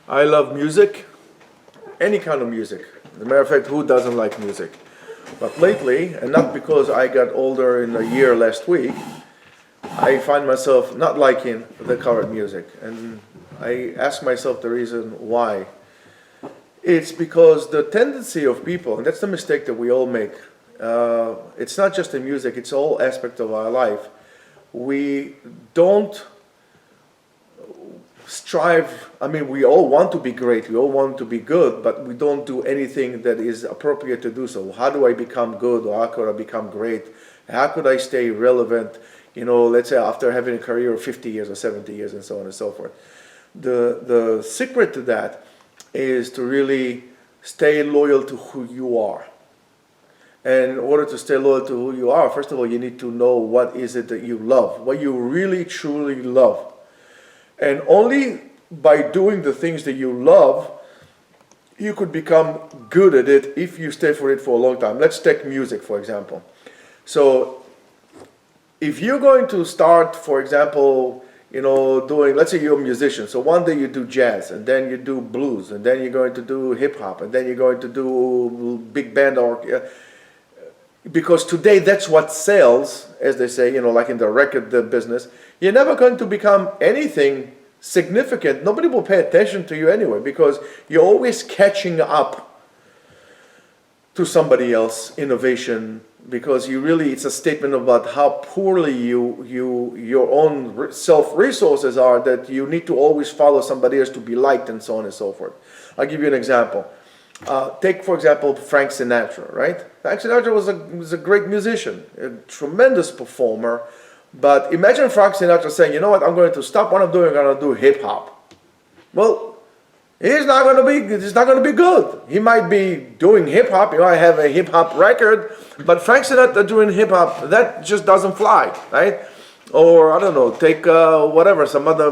I love music, any kind of music. As a matter of fact, who doesn't like music? But lately, and not because I got older in a year last week, I find myself not liking the current music. And I ask myself the reason why. It's because the tendency of people, and that's the mistake that we all make, it's not just in music, it's all aspect of our life. We don't strive, I mean, we all want to be great, we all want to be good, but we don't do anything that is appropriate to do so. How do I become good, or how could I become great? How could I stay relevant, let's say after having a career of 50 years or 70 years and so on and so forth. The secret to that is to really stay loyal to who you are. And in order to stay loyal to who you are, first of all, you need to know what is it that you love, what you really, truly love. And only by doing the things that you love, you could become good at it if you stay for it for a long time. Let's take music, for example. So if you're going to start, for example, doing, let's say you're a musician, so one day you do jazz, and then you do blues, and then you're going to do hip hop, and then you're going to do big band, or because today that's what sells, as they say, like in the record business. You're never going to become anything significant. Nobody will pay attention to you anyway, because you're always catching up to somebody else innovation, because it's a statement about how poorly your own self-resources are, that you need to always follow somebody else to be liked, and so on and so forth. I'll give you an example. Take, for example, Frank Sinatra, right? Frank Sinatra was a great musician, a tremendous performer, but imagine Frank Sinatra saying, you know what, I'm going to stop what I'm doing, I'm going to do hip-hop. Well, he's not going to be good. He might be doing hip-hop, I have a hip-hop record, but Frank Sinatra doing hip-hop, that just doesn't fly, right? Or, I don't know, take whatever, some other,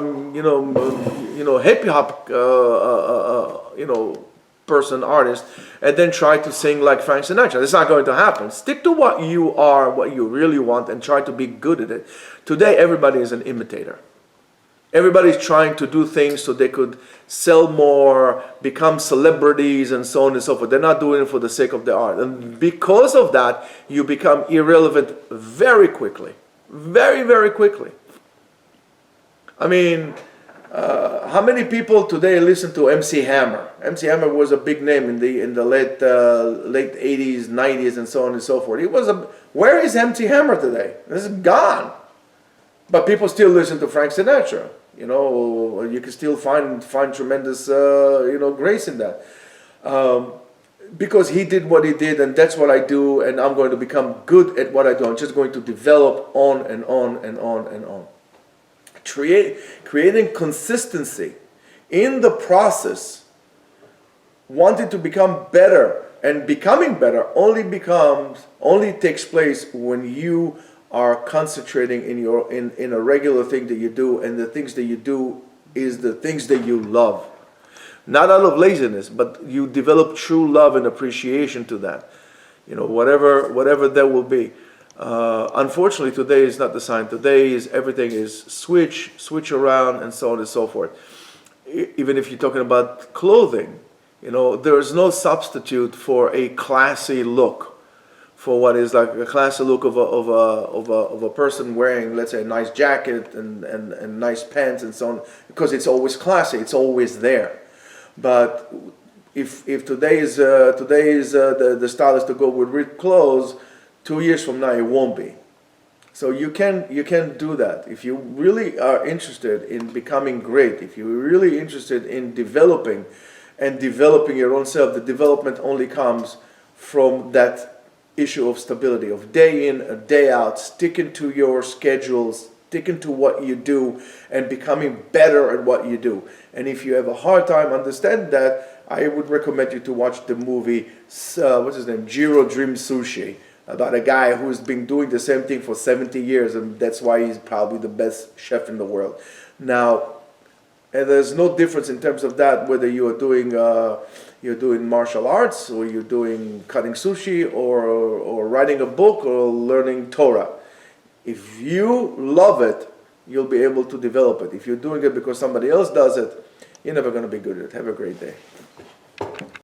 hip-hop, person, artist, and then try to sing like Frank Sinatra. It's not going to happen. Stick to what you are, what you really want, and try to be good at it. Today, everybody is an imitator. Everybody's trying to do things so they could sell more, become celebrities, and so on and so forth. They're not doing it for the sake of the art. And because of that, you become irrelevant very quickly. Very, very quickly. I mean, how many people today listen to MC Hammer? MC Hammer was a big name in the late 80s, 90s, and so on and so forth. Where is MC Hammer today? This is gone. But people still listen to Frank Sinatra. You can still find tremendous grace in that. Because he did what he did, and that's what I do, and I'm going to become good at what I do. I'm just going to develop on and on and on and on. Creating consistency in the process, wanting to become better, and becoming better only takes place when you are concentrating in a regular thing that you do, and the things that you do is the things that you love. Not out of laziness, but you develop true love and appreciation to that. Whatever that will be. Unfortunately, today is not the sign. Today everything is switch around, and so on and so forth. Even if you're talking about clothing, there is no substitute for a classy look, for what is like a classy look of a person wearing, let's say, a nice jacket and nice pants and so on, because it's always classy, it's always there. But if today is the style is to go with ripped clothes, 2 years from now it won't be. So you can do that. If you really are interested in becoming great, if you're really interested in developing your own self, the development only comes from that issue of stability, of day in, a day out, sticking to your schedules, sticking to what you do, and becoming better at what you do. And if you have a hard time understanding that, I would recommend you to watch the movie, what's his name, Jiro Dream Sushi, about a guy who's been doing the same thing for 70 years, and that's why he's probably the best chef in the world. Now, and there's no difference in terms of that, whether you are doing martial arts, or you're doing cutting sushi, or writing a book, or learning Torah. If you love it, you'll be able to develop it. If you're doing it because somebody else does it, you're never going to be good at it. Have a great day.